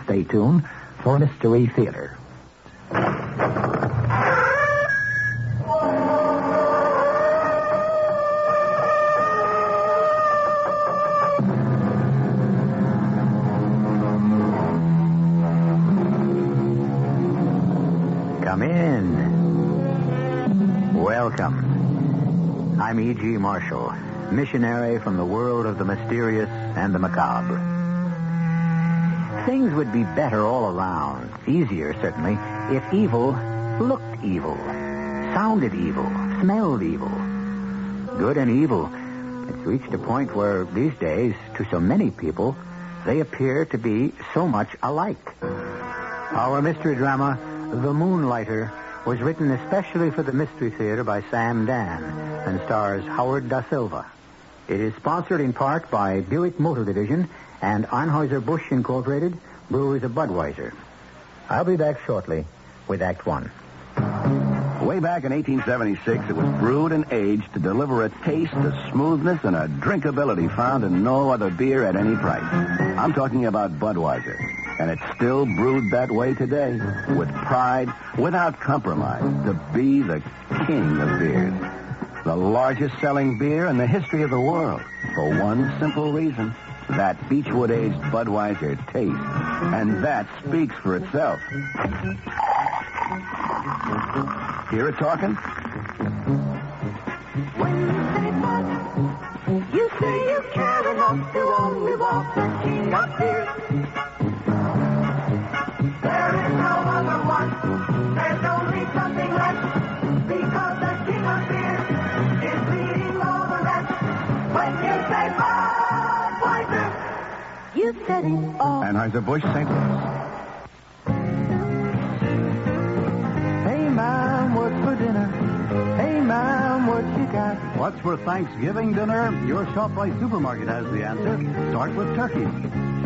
stay tuned for Mystery Theater. Come in. Welcome. I'm E.G. Marshall, missionary from the world of the mysterious and the macabre. Things would be better all around, easier certainly, if evil looked evil, sounded evil, smelled evil. Good and evil. It's reached a point where these days, to so many people, they appear to be so much alike. Our mystery drama, The Moonlighter, was written especially for the Mystery Theater by Sam Dan and stars Howard Da Silva. It is sponsored in part by Buick Motor Division and Anheuser-Busch Incorporated, Brewers of Budweiser. I'll be back shortly with Act One. Way back in 1876, it was brewed and aged to deliver a taste, a smoothness, and a drinkability found in no other beer at any price. I'm talking about Budweiser. And it's still brewed that way today, with pride, without compromise, to be the king of beers. The largest selling beer in the history of the world, for one simple reason. That Beechwood-aged Budweiser taste. And that speaks for itself. Hear it talking? You say you care enough to only walk the king of beers. There is no other one. There's only something left. Because the king of beers is leading all the rest. When you say Budweiser, you said it all. Anheuser-Busch, St. Louis. Hey, Mom, what's for dinner? Hey, Mom, what you got? What's for Thanksgiving dinner? Your ShopRite supermarket has the answer. Start with turkeys.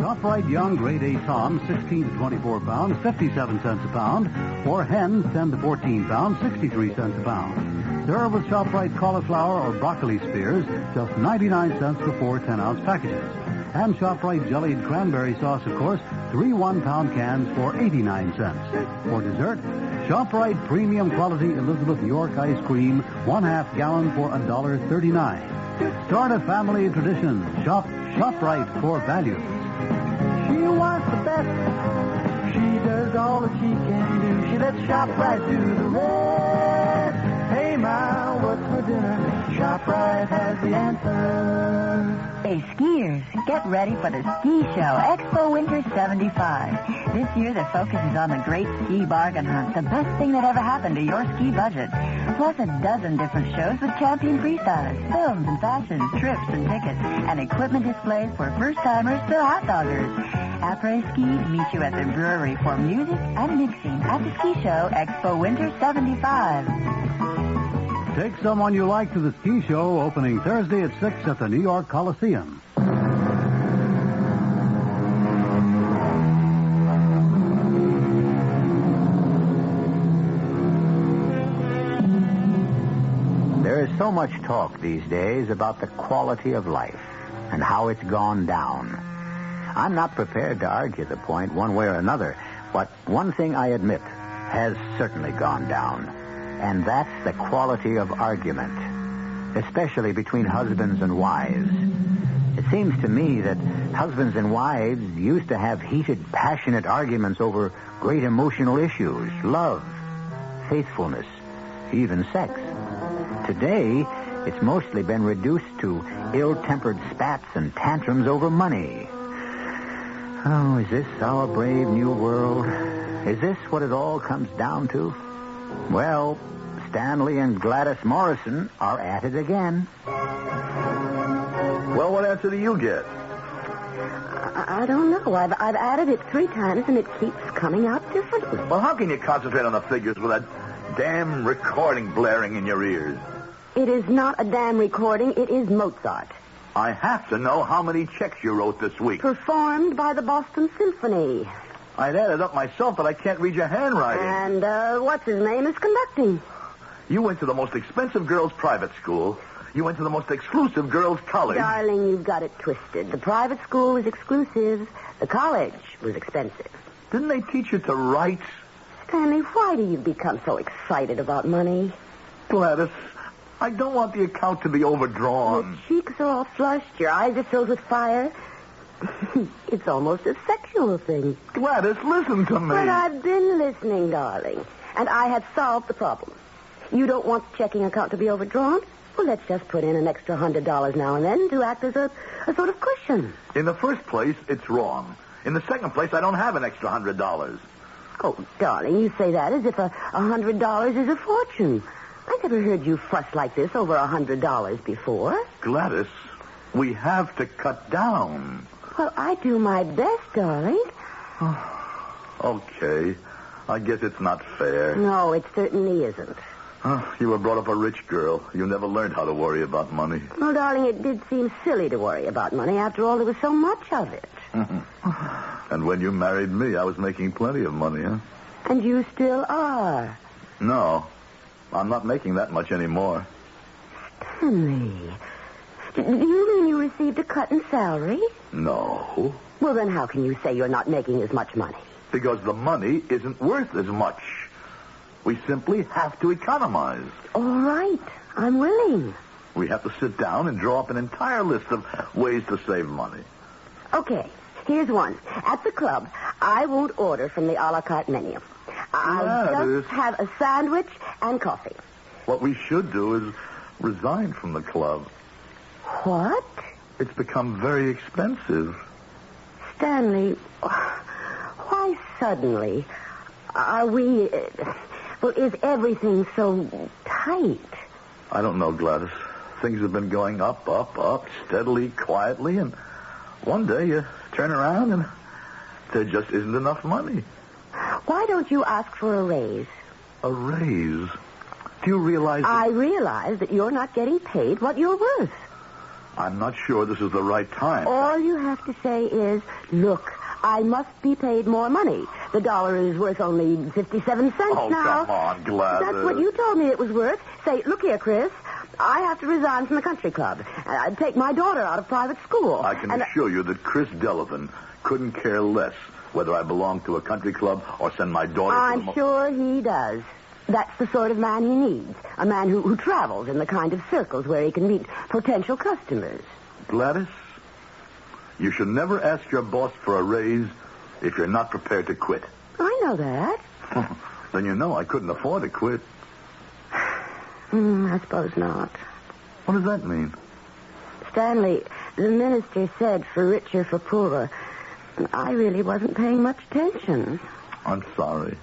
ShopRite Young Grade A Tom, 16 to 24 pounds, 57 cents a pound. Or hens, 10 to 14 pounds, 63 cents a pound. Serve with ShopRite cauliflower or broccoli spears, just 99 cents for 4 10-ounce packages. And ShopRite jellied cranberry sauce, of course, 3 1-pound cans for 89 cents. For dessert, ShopRite Premium Quality Elizabeth York Ice Cream, 1/2 gallon for $1.39. Start a family tradition. ShopRite for value. She wants the best. She does all that she can do. She lets ShopRite do the rest. Hey, Ma, what's for dinner? ShopRite has the answer. Hey, skiers, get ready for the ski show, Expo Winter 75. This year, the focus is on the great ski bargain hunt, the best thing that ever happened to your ski budget. Plus a dozen different shows with champion freestyles, films and fashions, trips and tickets, and equipment displays for first-timers to hot doggers. Après-ski meet you at the brewery for music and mixing at the ski show, Expo Winter 75. Take someone you like to the ski show opening Thursday at 6 at the New York Coliseum. There is so much talk these days about the quality of life and how it's gone down. I'm not prepared to argue the point one way or another, but one thing I admit has certainly gone down. And that's the quality of argument, especially between husbands and wives. It seems to me that husbands and wives used to have heated, passionate arguments over great emotional issues, love, faithfulness, even sex. Today, it's mostly been reduced to ill-tempered spats and tantrums over money. Oh, is this our brave new world? Is this what it all comes down to? Well, Stanley and Gladys Morrison are at it again. Well, what answer do you get? I don't know. I've added it 3 times, and it keeps coming out differently. Well, how can you concentrate on the figures with that damn recording blaring in your ears? It is not a damn recording. It is Mozart. I have to know how many checks you wrote this week. Performed by the Boston Symphony. I'd added up myself, but I can't read your handwriting. And what's his name is conducting. You went to the most expensive girls' private school. You went to the most exclusive girls' college. Darling, you've got it twisted. The private school was exclusive. The college was expensive. Didn't they teach you to write? Stanley, why do you become so excited about money? Gladys, I don't want the account to be overdrawn. Your cheeks are all flushed. Your eyes are filled with fire. It's almost a sexual thing. Gladys, listen to me. But I've been listening, darling. And I have solved the problem. You don't want the checking account to be overdrawn? Well, let's just put in an extra $100 now and then to act as a sort of cushion. In the first place, it's wrong. In the second place, I don't have an extra $100. Oh, darling, you say that as if $100 is a fortune. I never heard you fuss like this over $100 before. Gladys, we have to cut down. Well, I do my best, darling. Okay. I guess it's not fair. No, it certainly isn't. You were brought up a rich girl. You never learned how to worry about money. Well, darling, it did seem silly to worry about money. After all, there was so much of it. And when you married me, I was making plenty of money, huh? And you still are. No, I'm not making that much anymore. Stanley, do you mean you received a cut in salary? No. Well, then how can you say you're not making as much money? Because the money isn't worth as much. We simply have to economize. All right. I'm willing. We have to sit down and draw up an entire list of ways to save money. Okay. Here's one. At the club, I won't order from the a la carte menu. I'll just have a sandwich and coffee. What we should do is resign from the club. What? It's become very expensive. Stanley, why suddenly? Are we... well, is everything so tight? I don't know, Gladys. Things have been going up, steadily, quietly, and one day you turn around and there just isn't enough money. Why don't you ask for a raise? A raise? Do you realize that... I realize that you're not getting paid what you're worth. I'm not sure this is the right time. All you have to say is, look, I must be paid more money. The dollar is worth only 57 cents now. Oh, come on, Gladys. That's what you told me it was worth. Say, look here, Chris. I have to resign from the country club. I'd take my daughter out of private school. I can assure you that Chris Delavan couldn't care less whether I belong to a country club or send my daughter to I'm sure he does. That's the sort of man he needs. A man who travels in the kind of circles where he can meet potential customers. Gladys, you should never ask your boss for a raise if you're not prepared to quit. I know that. Then you know I couldn't afford to quit. I suppose not. What does that mean? Stanley, the minister said for richer, for poorer. And I really wasn't paying much attention. I'm sorry.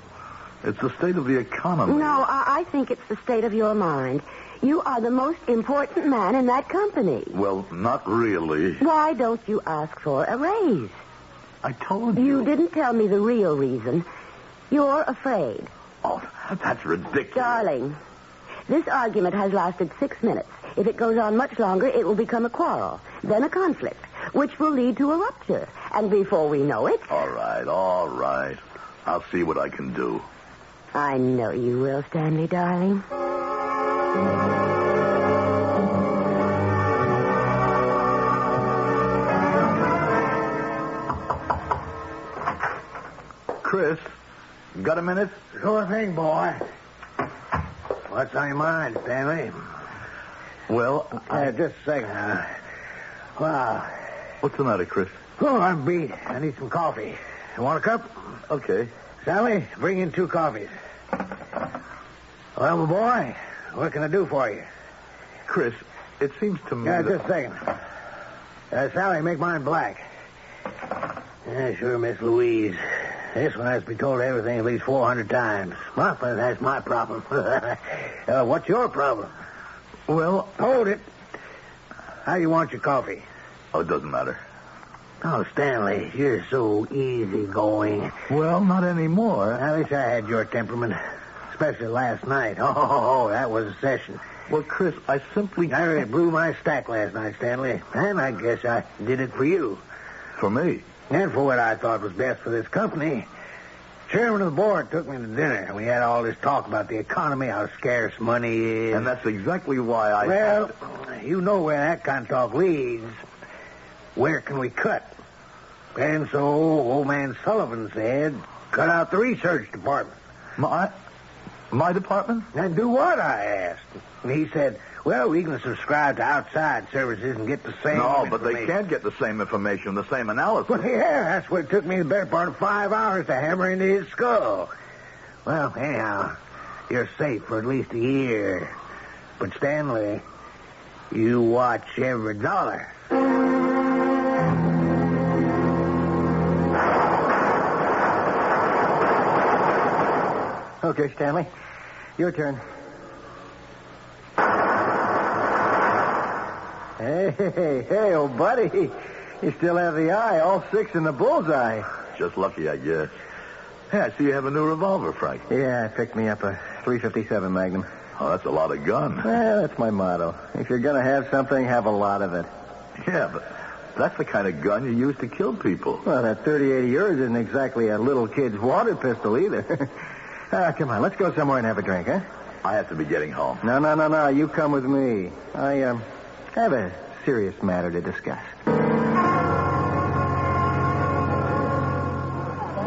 It's the state of the economy. No, I think it's the state of your mind. You are the most important man in that company. Well, not really. Why don't you ask for a raise? I told you. You didn't tell me the real reason. You're afraid. Oh, that's ridiculous. Darling, this argument has lasted 6 minutes. If it goes on much longer, it will become a quarrel, then a conflict, which will lead to a rupture. And before we know it... All right. I'll see what I can do. I know you will, Stanley, darling. Chris, got a minute? Sure thing, boy. What's on your mind, Stanley? Well, Just a second. Wow. What's the matter, Chris? Oh, I'm beat. I need some coffee. You want a cup? Okay. Sally, bring in 2 coffees. Well, my boy, what can I do for you? Chris, it seems to me Yeah, that... just a second. Sally, make mine black. Yeah, sure, Miss Louise. This one has to be told everything at least 400 times. Well, that's my problem. What's your problem? Well... Hold it. How you want your coffee? Oh, it doesn't matter. Oh, Stanley, you're so easygoing. Well, not anymore. I wish I had your temperament, especially last night. Oh, that was a session. Well, Chris, I really blew my stack last night, Stanley. And I guess I did it for you. For me? And for what I thought was best for this company. Chairman of the board took me to dinner, and we had all this talk about the economy, how scarce money is. And that's exactly why I... Well, you know where that kind of talk leads. Where can we cut? And so old man Sullivan said... Cut out the research department. My department? And do what, I asked. And he said, well, we can subscribe to outside services and get the same No, but they can't get the same information, the same analysis. Well, yeah, that's what it took me the better part of 5 hours to hammer into his skull. Well, anyhow, you're safe for at least a year. But, Stanley, you watch every dollar. Okay, Stanley. Your turn. Hey, old buddy. You still have the eye, all 6 in the bullseye. Just lucky, I guess. Hey, I see you have a new revolver, Frank. Yeah, I picked me up a .357 Magnum. Oh, that's a lot of gun. Well, that's my motto. If you're going to have something, have a lot of it. Yeah, but that's the kind of gun you use to kill people. Well, that .38 of yours isn't exactly a little kid's water pistol either. Come on, let's go somewhere and have a drink, huh? I have to be getting home. No. You come with me. I have a serious matter to discuss.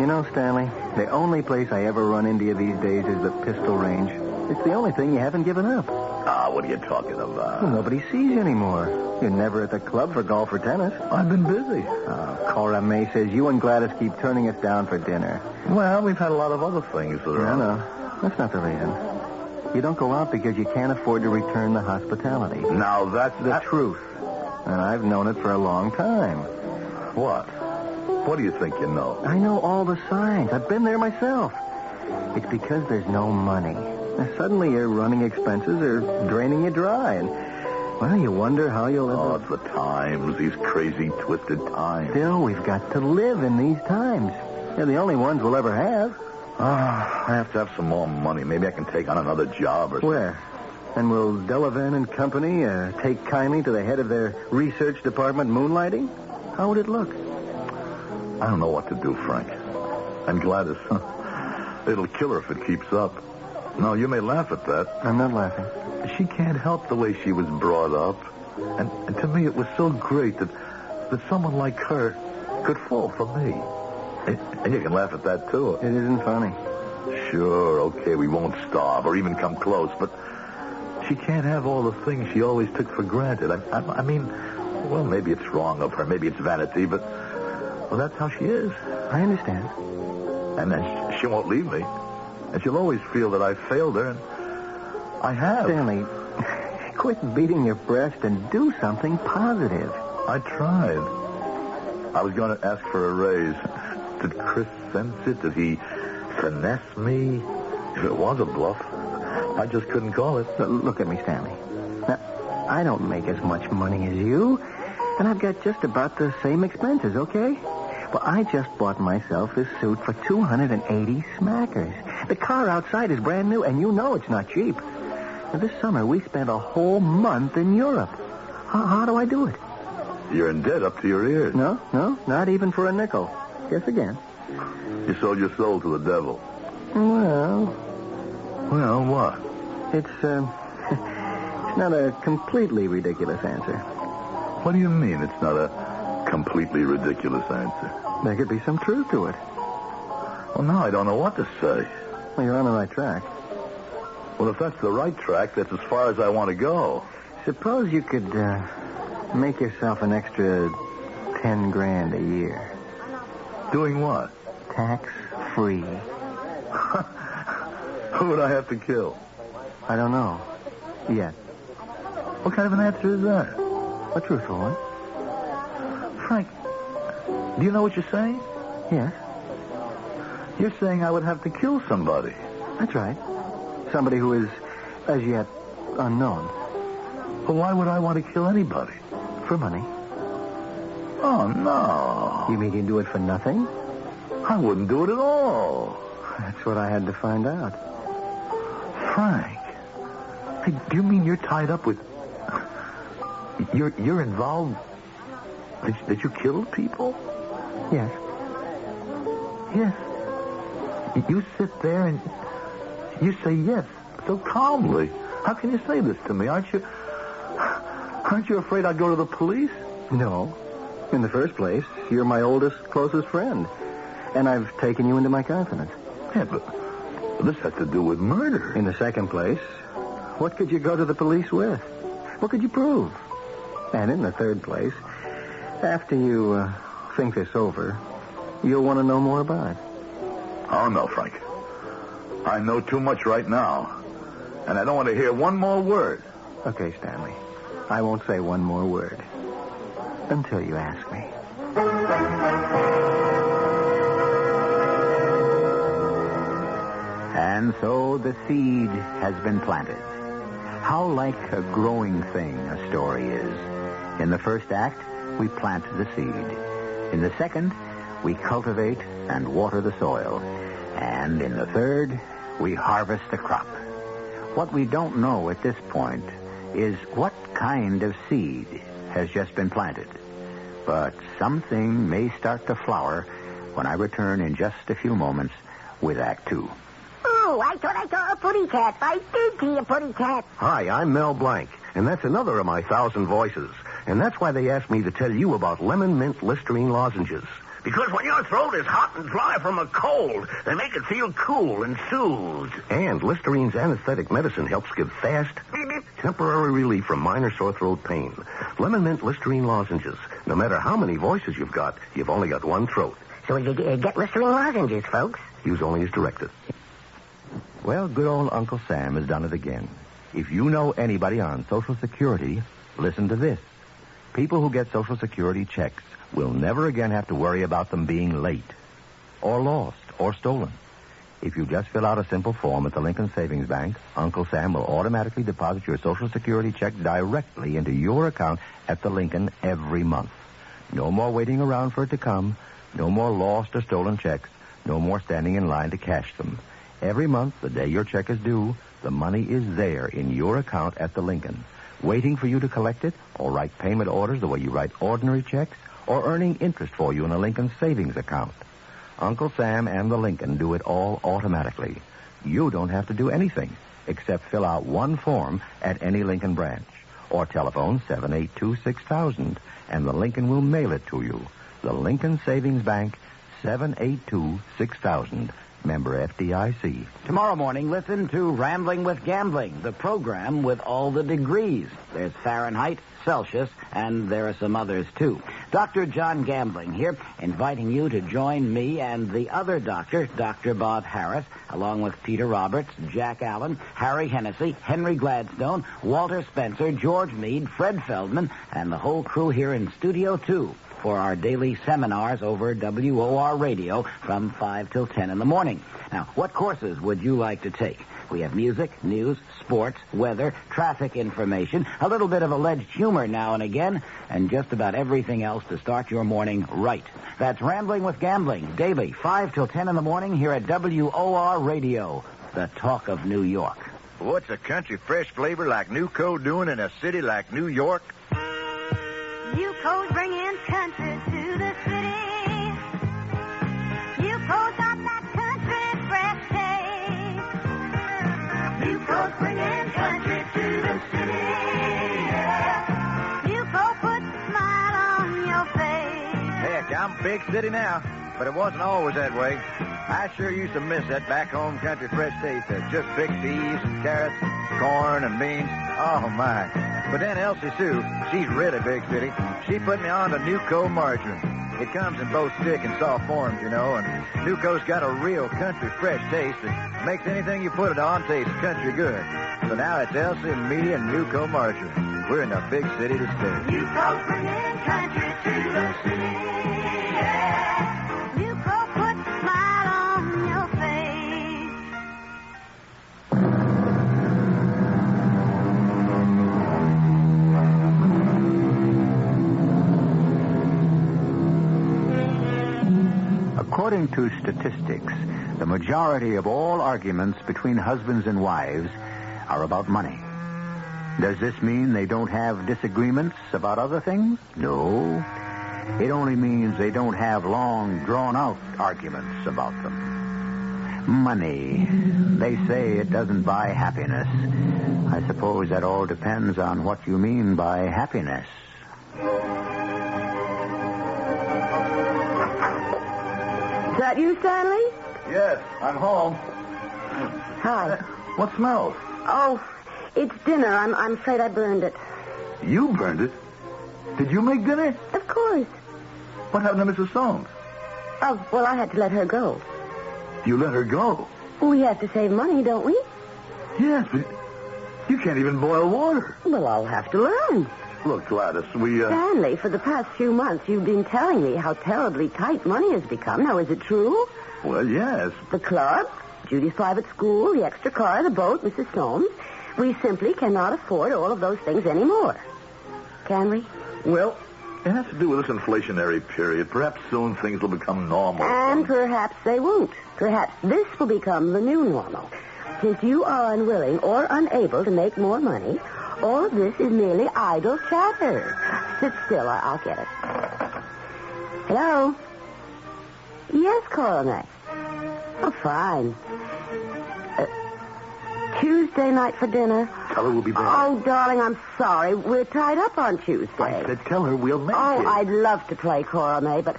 You know, Stanley, the only place I ever run into you these days is the pistol range. It's the only thing you haven't given up. What are you talking about? Well, nobody sees you anymore. You're never at the club for golf or tennis. I've been busy. Cora May says you and Gladys keep turning us down for dinner. Well, we've had a lot of other things that are... No. That's not the reason. You don't go out because you can't afford to return the hospitality. Now, that's the truth. And I've known it for a long time. What? What do you think you know? I know all the signs. I've been there myself. It's because there's no money. And suddenly your running expenses are draining you dry. And, well, you wonder how you'll ever... Oh, it's the times, these crazy, twisted times. Still, we've got to live in these times. They're the only ones we'll ever have. I have to have some more money. Maybe I can take on another job or something. Where? And will Delavan and Company take kindly to the head of their research department moonlighting? How would it look? I don't know what to do, Frank. And Gladys, it'll kill her if it keeps up. No, you may laugh at that. I'm not laughing. She can't help the way she was brought up. And to me, it was so great that someone like her could fall for me. And you can laugh at that, too. It isn't funny. Sure, okay, we won't starve or even come close, but she can't have all the things she always took for granted. I mean, well, maybe it's wrong of her, maybe it's vanity, but, well, that's how she is. I understand. And then she won't leave me. And she'll always feel that I failed her, and I have. Stanley, quit beating your breast and do something positive. I tried. I was going to ask for a raise. Did Chris sense it? Did he finesse me? If it was a bluff, I just couldn't call it. Look at me, Stanley. Now, I don't make as much money as you, and I've got just about the same expenses, okay? Well, I just bought myself this suit for 280 smackers. The car outside is brand new, and you know it's not cheap. Now, this summer, we spent a whole month in Europe. How do I do it? You're in debt up to your ears. No, not even for a nickel. Guess again. You sold your soul to the devil. Well, what? It's not a completely ridiculous answer. What do you mean it's not a completely ridiculous answer? There could be some truth to it. Well, now I don't know what to say. Well, you're on the right track. Well, if that's the right track, that's as far as I want to go. Suppose you could make yourself an extra $10,000 a year. Doing what? Tax-free. Who would I have to kill? I don't know. Yet. What kind of an answer is that? A truthful one. Frank, do you know what you're saying? Yes. You're saying I would have to kill somebody. That's right. Somebody who is, as yet, unknown. Well, why would I want to kill anybody? For money. Oh, no. You mean you'd do it for nothing? I wouldn't do it at all. That's what I had to find out. Frank, hey, do you mean you're tied up with... You're involved... That you killed people? Yes. Yes. You sit there and you say yes so calmly. How can you say this to me? Aren't you afraid I'd go to the police? No. In the first place, you're my oldest, closest friend. And I've taken you into my confidence. Yeah, but this has to do with murder. In the second place, what could you go to the police with? What could you prove? And in the third place, after you think this over, you'll want to know more about it. Oh, no, Frank. I know too much right now. And I don't want to hear one more word. Okay, Stanley. I won't say one more word. Until you ask me. And so the seed has been planted. How like a growing thing a story is. In the first act, we plant the seed. In the second, we cultivate and water the soil. And in the third, we harvest the crop. What we don't know at this point is what kind of seed has just been planted. But something may start to flower when I return in just a few moments with Act Two. Oh, I thought I saw a pretty cat. I did see a pretty cat. Hi, I'm Mel Blanc, and that's another of my 1,000 voices. And that's why they asked me to tell you about lemon mint Listerine lozenges. Because when your throat is hot and dry from a cold, they make it feel cool and soothed. And Listerine's anesthetic medicine helps give fast, temporary relief from minor sore throat pain. Lemon mint Listerine lozenges. No matter how many voices you've got, you've only got one throat. So you get Listerine lozenges, folks. Use only as directed. Well, good old Uncle Sam has done it again. If you know anybody on Social Security, listen to this. People who get Social Security checks will never again have to worry about them being late or lost or stolen. If you just fill out a simple form at the Lincoln Savings Bank, Uncle Sam will automatically deposit your Social Security check directly into your account at the Lincoln every month. No more waiting around for it to come. No more lost or stolen checks. No more standing in line to cash them. Every month, the day your check is due, the money is there in your account at the Lincoln, waiting for you to collect it or write payment orders the way you write ordinary checks or earning interest for you in a Lincoln savings account. Uncle Sam and the Lincoln do it all automatically. You don't have to do anything except fill out one form at any Lincoln branch or telephone 782-6000, and the Lincoln will mail it to you. The Lincoln Savings Bank, 782-6000. Member FDIC. Tomorrow morning, listen to Rambling with Gambling, the program with all the degrees. There's Fahrenheit, Celsius, and there are some others, too. Dr. John Gambling here, inviting you to join me and the other doctor, Dr. Bob Harris, along with Peter Roberts, Jack Allen, Harry Hennessy, Henry Gladstone, Walter Spencer, George Meade, Fred Feldman, and the whole crew here in Studio 2. For our daily seminars over WOR Radio from 5 till 10 in the morning. Now, what courses would you like to take? We have music, news, sports, weather, traffic information, a little bit of alleged humor now and again, and just about everything else to start your morning right. That's Rambling with Gambling, daily, 5 till 10 in the morning here at WOR Radio, the talk of New York. What's a country fresh flavor like Newco doing in a city like New York? Newco's bringing country to the city. Newco's got that country fresh taste. Newco's bringing country to the city. Yeah. Newco puts a smile on your face. Heck, I'm a big city now, but it wasn't always that way. I sure used to miss that back-home country fresh taste of just big peas and carrots, corn and beans. Oh, my. But then Elsie Sue, she's really big city. She put me on to Newco margarine. It comes in both stick and soft forms, you know, and Newco's got a real country fresh taste that makes anything you put it on taste country good. So now it's Elsie and me and Newco margarine. We're in a big city to stay. Newco's bringing country to the city. Yeah. Newco puts a smile on your face. According to statistics, the majority of all arguments between husbands and wives are about money. Does this mean they don't have disagreements about other things? No. It only means they don't have long, drawn-out arguments about them. Money. They say it doesn't buy happiness. I suppose that all depends on what you mean by happiness. that you, Stanley? Yes, I'm home. Hi. What smells? Oh, it's dinner. I'm afraid I burned it. You burned it? Did you make dinner? Of course. What happened to Mrs. Soames? Oh, well, I had to let her go. You let her go? We have to save money, don't we? Yes, but you can't even boil water. Well, I'll have to learn. Look, Gladys, Stanley, for the past few months, you've been telling me how terribly tight money has become. Now, is it true? Well, yes. The club, Judy's private school, the extra car, the boat, Mrs. Soames. We simply cannot afford all of those things anymore. Can we? Well, it has to do with this inflationary period. Perhaps soon things will become normal. And perhaps they won't. Perhaps this will become the new normal. Since you are unwilling or unable to make more money, all of this is merely idle chatter. Sit still. I'll get it. Hello? Yes, Coroner. Oh, fine. Tuesday night for dinner. Tell her we'll be there. Oh, darling, I'm sorry. We're tied up on Tuesday. I said tell her we'll make it. Oh, I'd love to play Cora May, but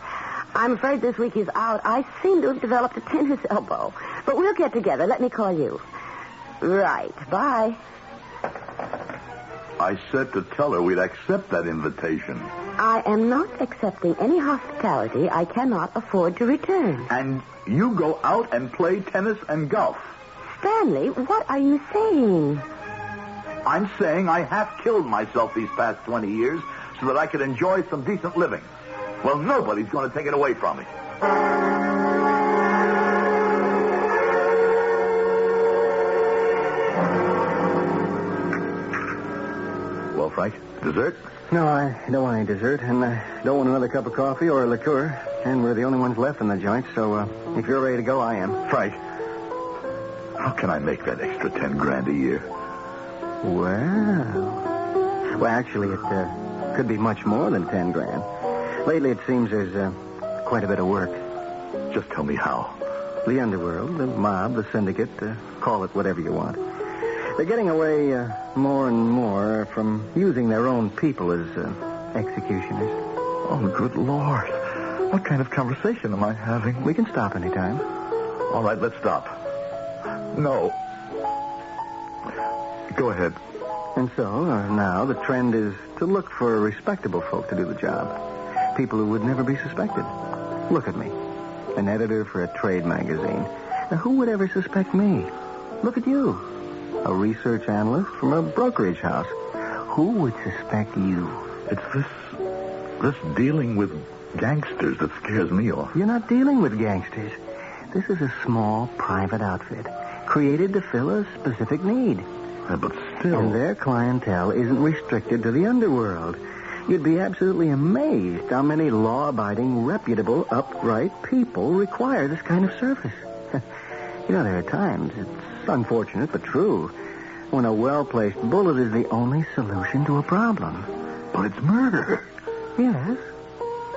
I'm afraid this week is out. I seem to have developed a tennis elbow. But we'll get together. Let me call you. Right. Bye. I said to tell her we'd accept that invitation. I am not accepting any hospitality I cannot afford to return. And you go out and play tennis and golf. Stanley, what are you saying? I'm saying I half killed myself these past 20 years so that I could enjoy some decent living. Well, nobody's going to take it away from me. Well, Frank, dessert? No, I don't want any dessert, and I don't want another cup of coffee or a liqueur. And we're the only ones left in the joint, so if you're ready to go, I am. Frank, how can I make that extra 10 grand a year? Well, actually, it could be much more than 10 grand. Lately, it seems there's quite a bit of work. Just tell me how. The underworld, the mob, the syndicate, call it whatever you want. They're getting away more and more from using their own people as executioners. Oh, good Lord. What kind of conversation am I having? We can stop anytime. All right, let's stop. No. Go ahead. And so, now, the trend is to look for respectable folk to do the job. People who would never be suspected. Look at me. An editor for a trade magazine. Now, who would ever suspect me? Look at you. A research analyst from a brokerage house. Who would suspect you? It's this dealing with gangsters that scares me off. You're not dealing with gangsters. This is a small, private outfit created to fill a specific need. But still... And their clientele isn't restricted to the underworld. You'd be absolutely amazed how many law-abiding, reputable, upright people require this kind of service. You know, there are times, it's unfortunate but true, when a well-placed bullet is the only solution to a problem. But it's murder. Yes.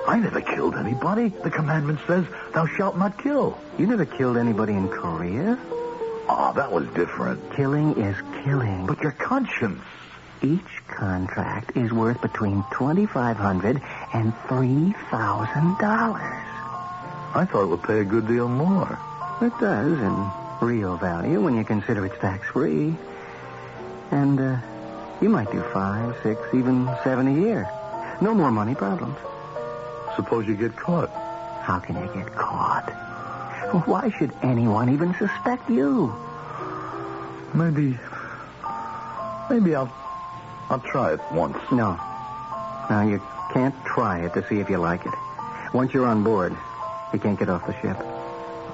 I never killed anybody. The commandment says, thou shalt not kill. You never killed anybody in Korea? Oh, that was different. Killing is killing. But your conscience. Each contract is worth between $2,500 and $3,000. I thought it would pay a good deal more. It does in real value when you consider it's tax-free. And you might do 5, 6, even 7 a year. No more money problems. Suppose you get caught. How can you get caught? Why should anyone even suspect you? Maybe I'll try it once. No. No, you can't try it to see if you like it. Once you're on board, you can't get off the ship.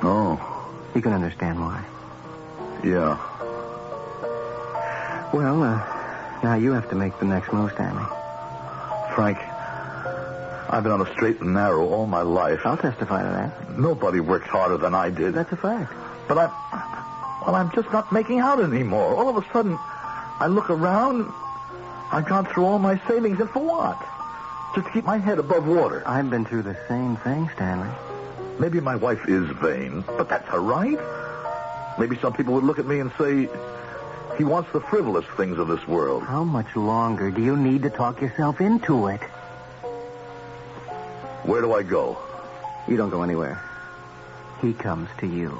Oh. You can understand why. Yeah. Well, now you have to make the next move, Stanley. Frank, I've been on a straight and narrow all my life. I'll testify to that. Nobody worked harder than I did. That's a fact. But I'm just not making out anymore. All of a sudden, I look around. I've gone through all my savings, and for what? Just to keep my head above water. I've been through the same thing, Stanley. Maybe my wife is vain, but that's her right. Maybe some people would look at me and say, he wants the frivolous things of this world. How much longer do you need to talk yourself into it? Where do I go? You don't go anywhere. he comes to you.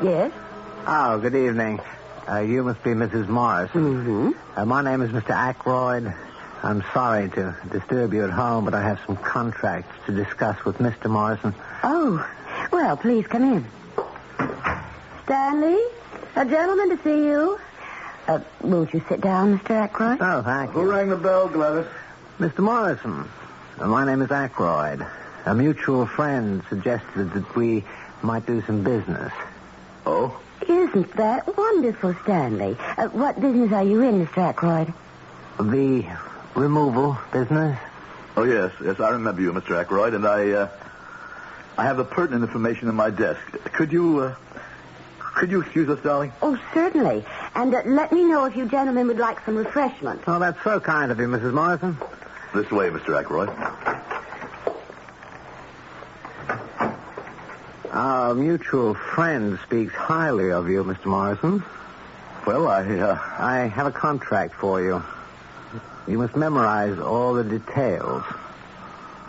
Yes? Oh, good evening. You must be Mrs. Morrison. Mm-hmm. My name is Mr. Aykroyd. I'm sorry to disturb you at home, but I have some contracts to discuss with Mr. Morrison. Oh, well, please come in. Stanley, a gentleman to see you. Won't you sit down, Mr. Aykroyd? Oh, thank you. Who rang the bell, Gladys? Mr. Morrison, my name is Aykroyd. A mutual friend suggested that we might do some business. Oh? Isn't that wonderful, Stanley? What business are you in, Mr. Aykroyd? The removal business? Oh, yes. Yes, I remember you, Mr. Aykroyd, and I have the pertinent information in my desk. Could you excuse us, darling? Oh, certainly. And let me know if you gentlemen would like some refreshment. Oh, that's so kind of you, Mrs. Morrison. This way, Mr. Aykroyd. Our mutual friend speaks highly of you, Mr. Morrison. Well, I have a contract for you. You must memorize all the details.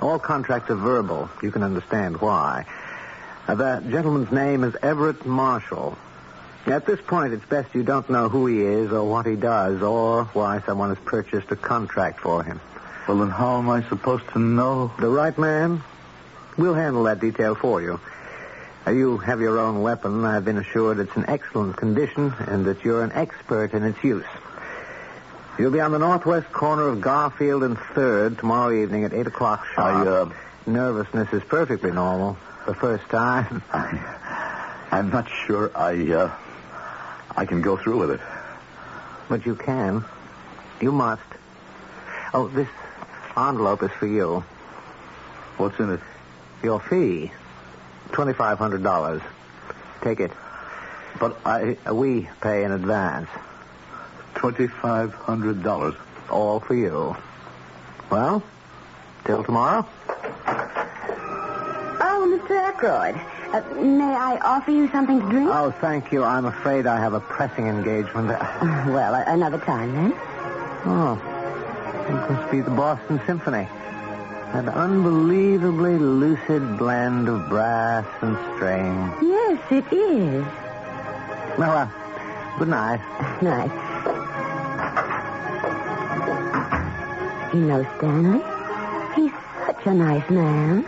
All contracts are verbal. You can understand why. The gentleman's name is Everett Marshall. At this point, it's best you don't know who he is or what he does or why someone has purchased a contract for him. Well, then how am I supposed to know? The right man? We'll handle that detail for you. You have your own weapon. I've been assured it's in excellent condition and that you're an expert in its use. You'll be on the northwest corner of Garfield and 3rd tomorrow evening at 8 o'clock sharp. Nervousness is perfectly normal. The first time. I'm not sure I can go through with it. But you can. You must. Oh, this envelope is for you. What's in it? Your fee. $2,500. Take it. But we pay in advance. $2,500. All for you. Well, till tomorrow. Oh, Mr. Aykroyd, may I offer you something to drink? Oh, thank you. I'm afraid I have a pressing engagement. Well, another time, then. Oh, it must be the Boston Symphony. An unbelievably lucid blend of brass and string. Yes, it is. Well, good night. Night. You know, Stanley, he's such a nice man.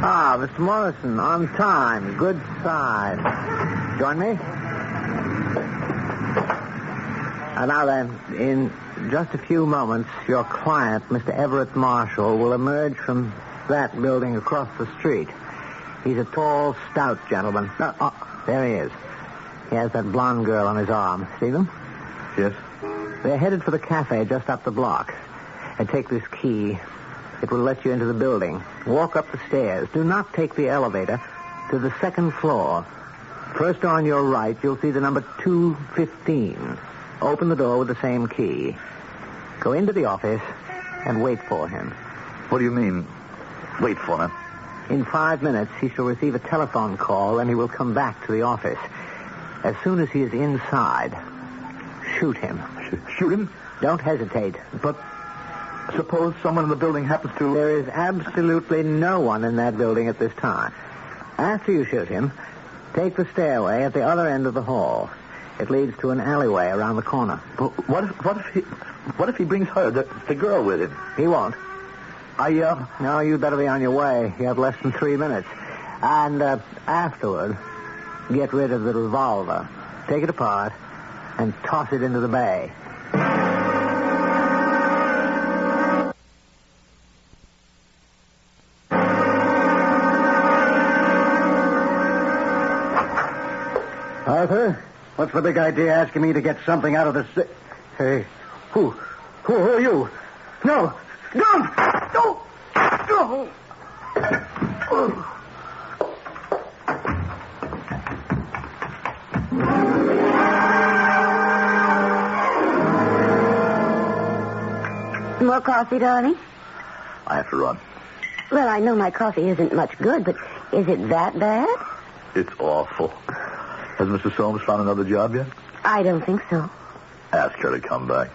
Ah, Mr. Morrison, on time. Good sign. Join me? Now then, in just a few moments, your client, Mr. Everett Marshall, will emerge from that building across the street. He's a tall, stout gentleman. There he is. He has that blonde girl on his arm. See them? Yes. They're headed for the cafe just up the block. And take this key. It will let you into the building. Walk up the stairs. Do not take the elevator to the second floor. First on your right, you'll see the number 215. Open the door with the same key. Go into the office and wait for him. What do you mean, wait for him? In 5 minutes, he shall receive a telephone call, and he will come back to the office. As soon as he is inside, shoot him. Shoot him? Don't hesitate. But suppose someone in the building happens to... There is absolutely no one in that building at this time. After you shoot him, take the stairway at the other end of the hall. It leads to an alleyway around the corner. But what if he brings her, the girl, with him? He won't. No, you'd better be on your way. You have less than 3 minutes. And afterward, get rid of the revolver. Take it apart and toss it into the bay. Arthur, what's the big idea asking me to get something out of the... Hey, who are you? No! Don't! No! No! More coffee, darling? I have to run. Well, I know my coffee isn't much good, but is it that bad? It's awful. Has Mrs. Soames found another job yet? I don't think so. Ask her to come back.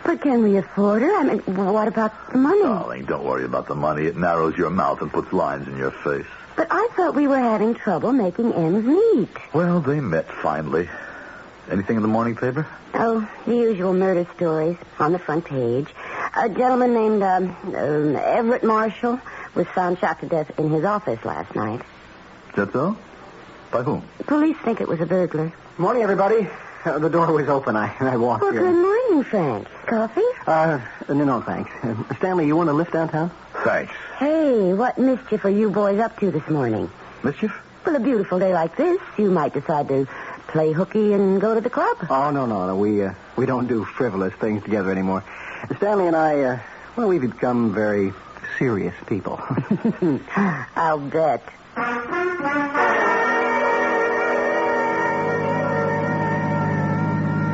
But can we afford her? I mean, what about the money? Darling, don't worry about the money. It narrows your mouth and puts lines in your face. But I thought we were having trouble making ends meet. Well, they met finally. Anything in the morning paper? Oh, the usual murder stories on the front page. A gentleman named Everett Marshall was found shot to death in his office last night. Is that so? By whom? Police think it was a burglar. Morning, everybody. The door was open. I walked Well, in. good morning, Frank. Coffee? No, thanks. Stanley, you want to lift downtown? Thanks. Hey, what mischief are you boys up to this morning? Mischief? Well, a beautiful day like this, you might decide to play hooky and go to the club. Oh, no. We don't do frivolous things together anymore. Stanley and I, we've become very serious people. I'll bet.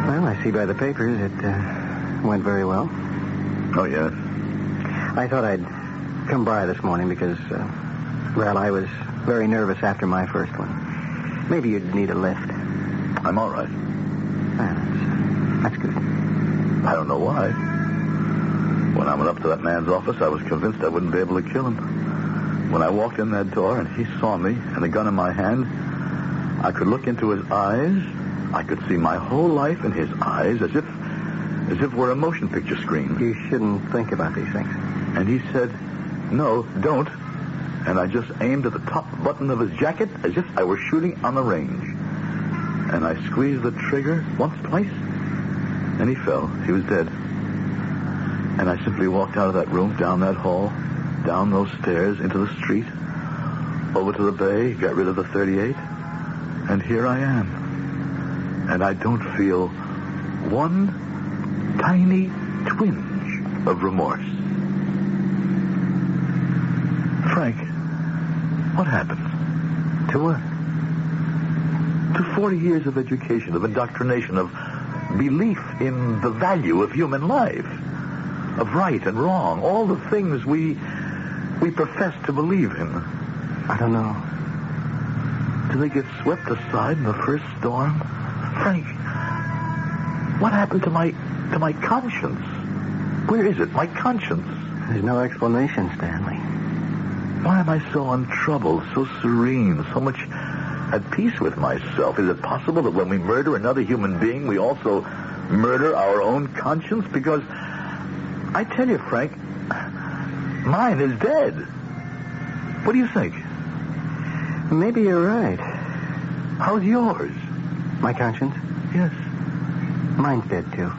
Well, I see by the papers it went very well. Oh, yes. I thought I'd come by this morning because, I was very nervous after my first one. Maybe you'd need a lift. I'm all right. That's good. I don't know why. When I went up to that man's office, I was convinced I wouldn't be able to kill him. When I walked in that door and he saw me and the gun in my hand, I could look into his eyes. I could see my whole life in his eyes as if it were a motion picture screen. You shouldn't think about these things. And he said, "No, don't." And I just aimed at the top button of his jacket as if I were shooting on the range. And I squeezed the trigger once, twice, and he fell. He was dead. And I simply walked out of that room, down that hall, down those stairs, into the street, over to the bay, got rid of the .38, and here I am. And I don't feel one tiny twinge of remorse. Frank, what happened? To what? To 40 years of education, of indoctrination, of belief in the value of human life, of right and wrong, all the things we profess to believe in. I don't know. Do they get swept aside in the first storm? Frank, what happened to my conscience? Where is it, my conscience? There's no explanation, Stanley. Why am I so untroubled, so serene, so much at peace with myself? Is it possible that when we murder another human being, we also murder our own conscience? Because I tell you, Frank, mine is dead. What do you think? Maybe you're right. How's yours? My conscience? Yes. Mine's dead, too.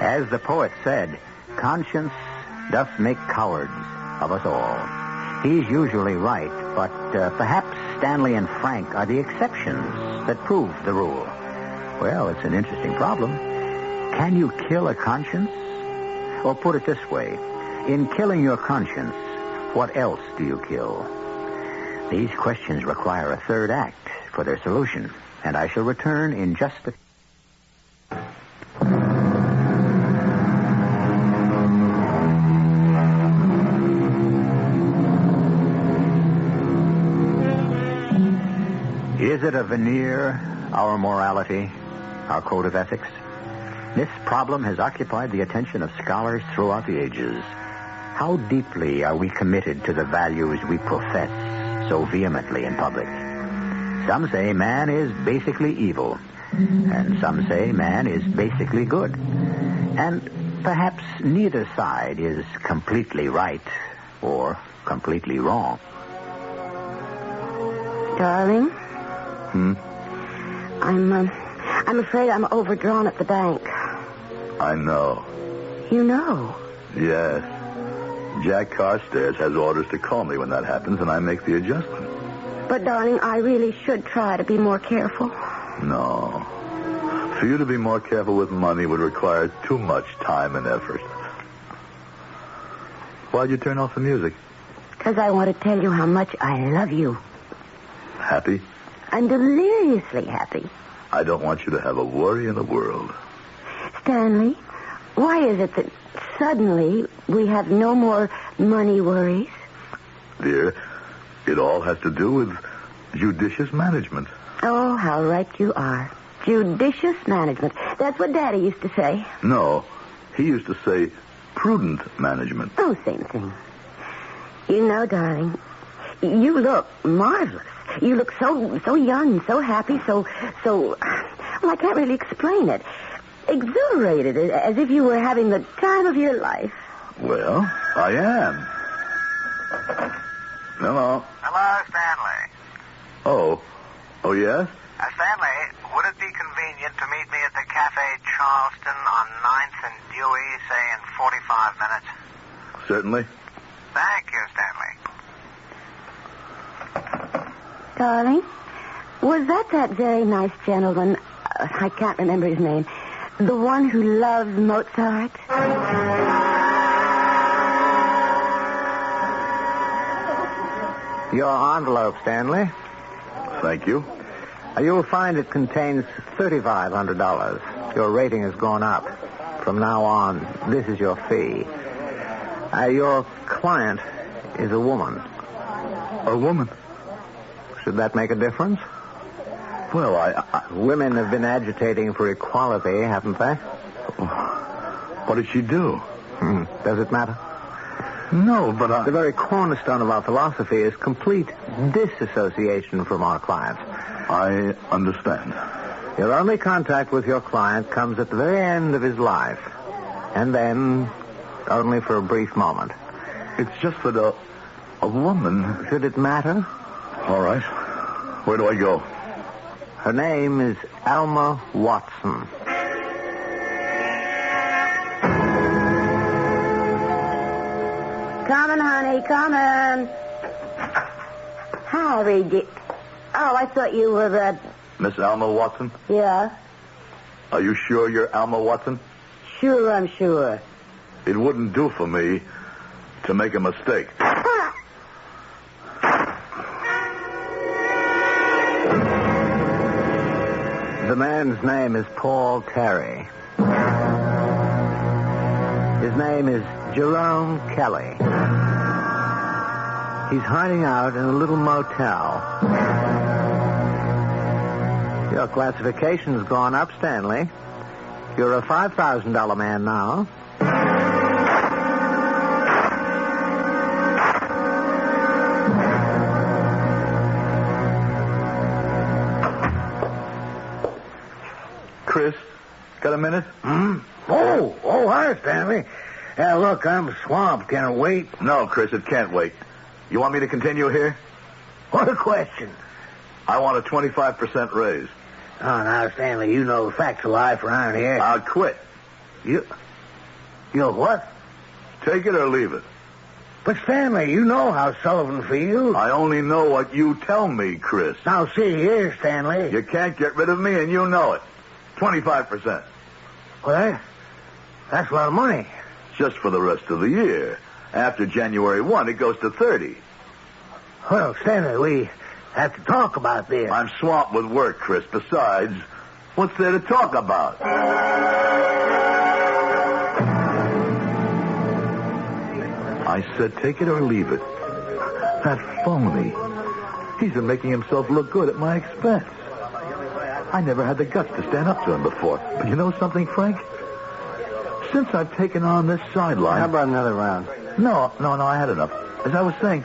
As the poet said, conscience doth make cowards of us all. He's usually right, but perhaps Stanley and Frank are the exceptions that prove the rule. Well, it's an interesting problem. Can you kill a conscience? Or put it this way, in killing your conscience, what else do you kill? These questions require a third act for their solution, and I shall return in just a... Is it a veneer, our morality, our code of ethics? This problem has occupied the attention of scholars throughout the ages. How deeply are we committed to the values we profess so vehemently in public? Some say man is basically evil, and some say man is basically good. And perhaps neither side is completely right or completely wrong. Darling? I'm afraid I'm overdrawn at the bank. I know. You know? Yes. Jack Carstairs has orders to call me when that happens, and I make the adjustment. But, darling, I really should try to be more careful. No. For you to be more careful with money would require too much time and effort. Why'd you turn off the music? Because I want to tell you how much I love you. Happy? I'm deliriously happy. I don't want you to have a worry in the world. Stanley, Why is it that suddenly we have no more money worries? Dear, it all has to do with judicious management. Oh, how right you are. Judicious management. That's what Daddy used to say. No, he used to say prudent management. Oh, same thing. You know, darling, you look marvelous. You look so young, so happy, so, well, I can't really explain it. Exhilarated, as if you were having the time of your life. Well, I am. Hello. Hello, Stanley. Oh, yes? Stanley, would it be convenient to meet me at the Cafe Charleston on 9th and Dewey, say in 45 minutes? Certainly. Thank you, Stanley. Darling, was that very nice gentleman, I can't remember his name, the one who loves Mozart? Your envelope, Stanley. Thank you. You'll find it contains $3,500. Your rating has gone up. From now on, this is your fee. Your client is a woman. A woman? Should that make a difference? Well, Women have been agitating for equality, haven't they? What did she do? Does it matter? No, but The very cornerstone of our philosophy is complete disassociation from our clients. I understand. Your only contact with your client comes at the very end of his life. And then, only for a brief moment. It's just that a woman... Should it matter? All right. Where do I go? Her name is Alma Watson. Coming, honey, coming. Harry, Oh, I thought you were Miss Alma Watson? Yeah. Are you sure you're Alma Watson? Sure, I'm sure. It wouldn't do for me to make a mistake. The man's name is Paul Terry. His name is Jerome Kelly. He's hiding out in a little motel. Your classification's gone up, Stanley. You're a $5,000 man now. Chris, got a minute? Oh, hi, Stanley. Look, I'm swamped. Can it wait? No, Chris, it can't wait. You want me to continue here? What a question. I want a 25% raise. Oh, now, Stanley, you know the facts of life around here. I'll quit. You'll what? Take it or leave it. But, Stanley, you know how Sullivan feels. I only know what you tell me, Chris. Now, see here, Stanley. You can't get rid of me, and you know it. 25%. Well, that's a lot of money. Just for the rest of the year. After January 1, it goes to 30. Well, Stanley, we have to talk about this. I'm swamped with work, Chris. Besides, what's there to talk about? I said take it or leave it. That phony. He's been making himself look good at my expense. I never had the guts to stand up to him before. But you know something, Frank? Since I've taken on this sideline... How about another round? No, I had enough. As I was saying,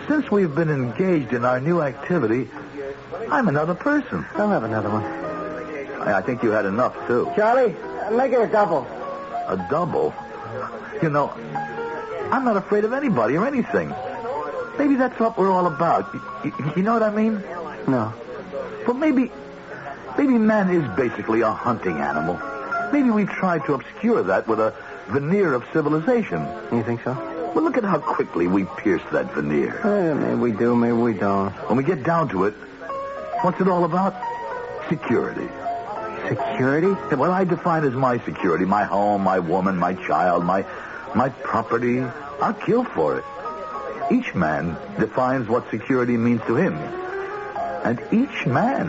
since we've been engaged in our new activity, I'm another person. I'll have another one. I think you had enough, too. Charlie, make it a double. A double? You know, I'm not afraid of anybody or anything. Maybe that's what we're all about. You know what I mean? No. Well, maybe man is basically a hunting animal. Maybe we try to obscure that with a veneer of civilization. You think so? Well, look at how quickly we pierce that veneer. Maybe we do, maybe we don't. When we get down to it, what's it all about? Security. Security? Yeah, what I define as my security, my home, my woman, my child, my property, I'll kill for it. Each man defines what security means to him. And each man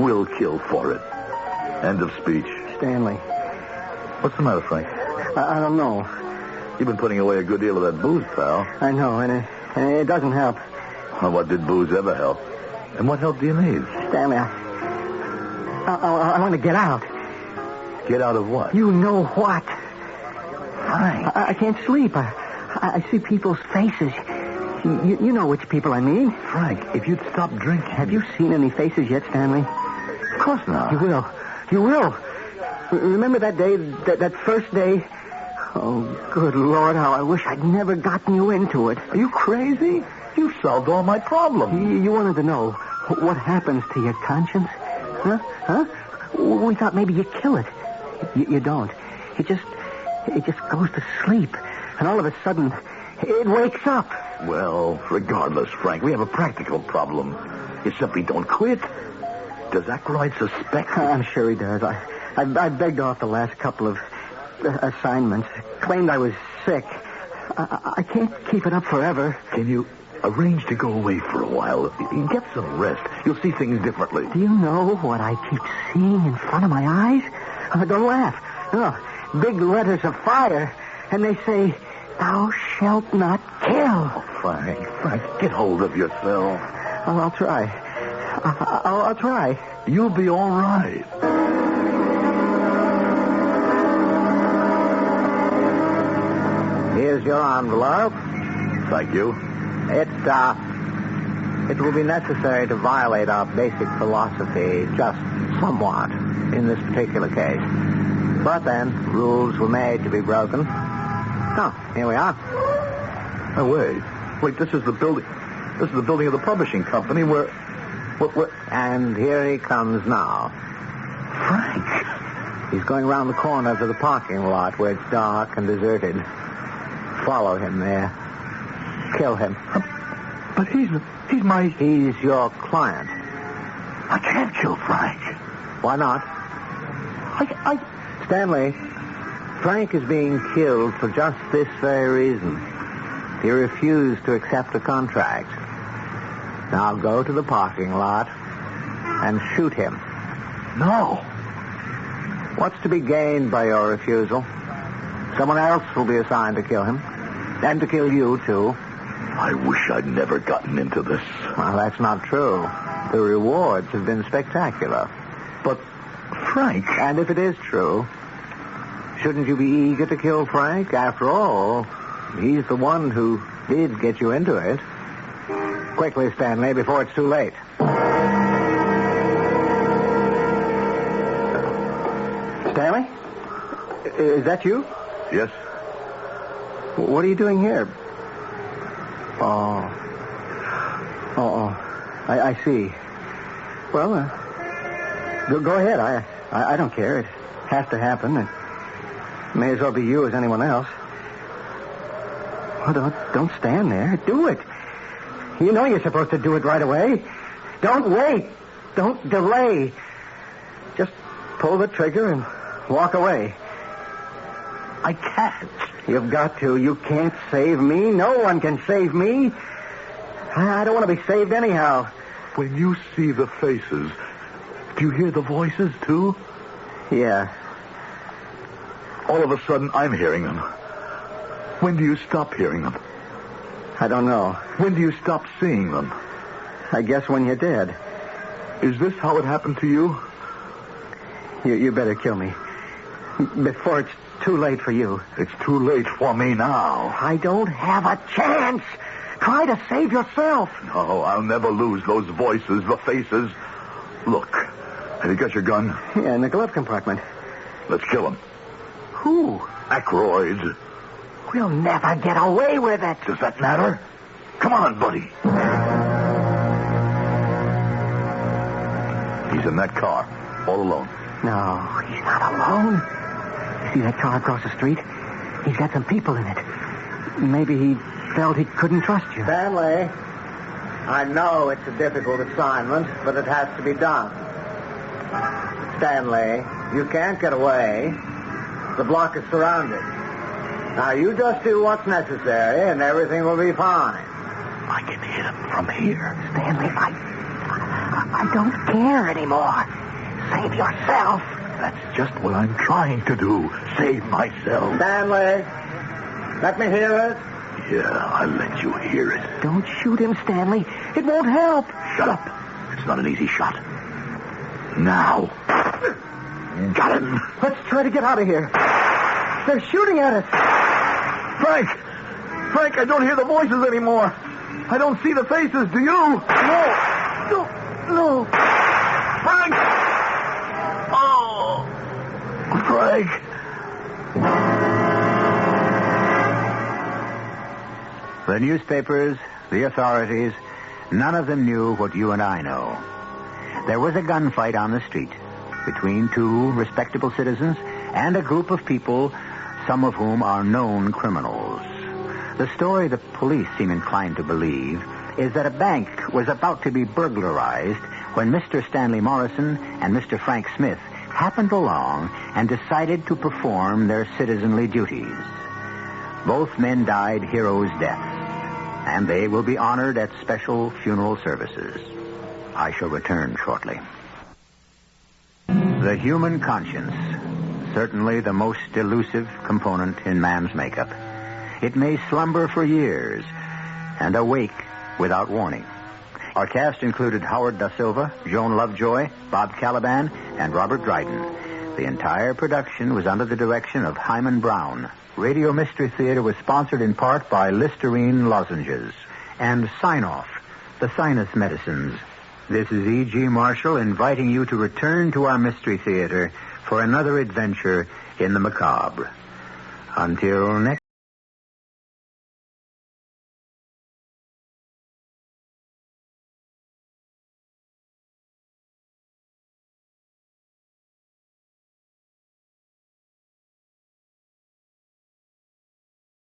will kill for it. End of speech. Stanley. What's the matter, Frank? I don't know. You've been putting away a good deal of that booze, pal. I know, and it doesn't help. Well, what did booze ever help? And what help do you need? Stanley, I want to get out. Get out of what? You know what? Frank. I can't sleep. I see people's faces. You know which people I mean. Frank, if you'd stop drinking... Have you seen any faces yet, Stanley? Of course not. You will. You will. Remember that day, that first day? Oh, good Lord, how I wish I'd never gotten you into it. Are you crazy? You solved all my problems. You wanted to know what happens to your conscience? Huh? We thought maybe you kill it. You don't. It just goes to sleep. And all of a sudden, it wakes up. Well, regardless, Frank, we have a practical problem. You simply don't quit. Does Aykroyd suspect? I'm sure he does. I begged off the last couple of assignments. Claimed I was sick. I can't keep it up forever. Can you arrange to go away for a while? Get some rest. You'll see things differently. Do you know what I keep seeing in front of my eyes? Don't laugh. No, big letters of fire. And they say, "Thou shalt not kill." Oh, Frank, get hold of yourself. I'll try. I'll try. You'll be all right. Here's your envelope. Thank you. It will be necessary to violate our basic philosophy just somewhat in this particular case. But then, rules were made to be broken. Oh, here we are. Oh, wait, this is the building. This is the building of the publishing company where... What? And here he comes now. Frank. He's going around the corner to the parking lot where it's dark and deserted. Follow him there. Kill him. But he's your client. I can't kill Frank. Why not? Stanley, Frank is being killed for just this very reason. He refused to accept a contract. Now go to the parking lot and shoot him. No. What's to be gained by your refusal? Someone else will be assigned to kill him. And to kill you, too. I wish I'd never gotten into this. Well, that's not true. The rewards have been spectacular. But, Frank... And if it is true, shouldn't you be eager to kill Frank? After all, he's the one who did get you into it. Quickly, Stanley, before it's too late. Stanley? Is that you? Yes. What are you doing here? I see. Well, go ahead. I don't care. It has to happen. It may as well be you as anyone else. Well, don't stand there. Do it. You know you're supposed to do it right away. Don't wait. Don't delay. Just pull the trigger and walk away. I can't. You've got to. You can't save me. No one can save me. I don't want to be saved anyhow. When you see the faces, do you hear the voices, too? Yeah. All of a sudden, I'm hearing them. When do you stop hearing them? I don't know. When do you stop seeing them? I guess when you're dead. Is this how it happened to you? You better kill me. Before it's too late for you. It's too late for me now. I don't have a chance. Try to save yourself. No, I'll never lose those voices, the faces. Look, have you got your gun? Yeah, in the glove compartment. Let's kill him. Who? Aykroyd. We'll never get away with it. Does that matter? Come on, buddy. He's in that car, all alone. No, he's not alone. See that car across the street? He's got some people in it. Maybe he felt he couldn't trust you. Stanley, I know it's a difficult assignment, but it has to be done. Stanley, you can't get away. The block is surrounded. Now, you just do what's necessary, and everything will be fine. I can hit him from here. Stanley, I don't care anymore. Save yourself. That's just what I'm trying to do. Save myself. Stanley, let me hear it. Yeah, I'll let you hear it. Don't shoot him, Stanley. It won't help. Shut up. It's not an easy shot. Now. Got him. Let's try to get out of here. They're shooting at us. Frank, I don't hear the voices anymore. I don't see the faces. Do you? No. Frank! Oh! Frank! The newspapers, the authorities, none of them knew what you and I know. There was a gunfight on the street between two respectable citizens and a group of people, some of whom are known criminals. The story the police seem inclined to believe is that a bank was about to be burglarized when Mr. Stanley Morrison and Mr. Frank Smith happened along and decided to perform their citizenly duties. Both men died heroes' deaths, and they will be honored at special funeral services. I shall return shortly. The human conscience, certainly the most elusive component in man's makeup. It may slumber for years and awake without warning. Our cast included Howard Da Silva, Joan Lovejoy, Bob Caliban, and Robert Dryden. The entire production was under the direction of Hyman Brown. Radio Mystery Theater was sponsored in part by Listerine lozenges and Sign-Off, the sinus medicines. This is E.G. Marshall inviting you to return to our Mystery Theater for another adventure in the macabre. Until next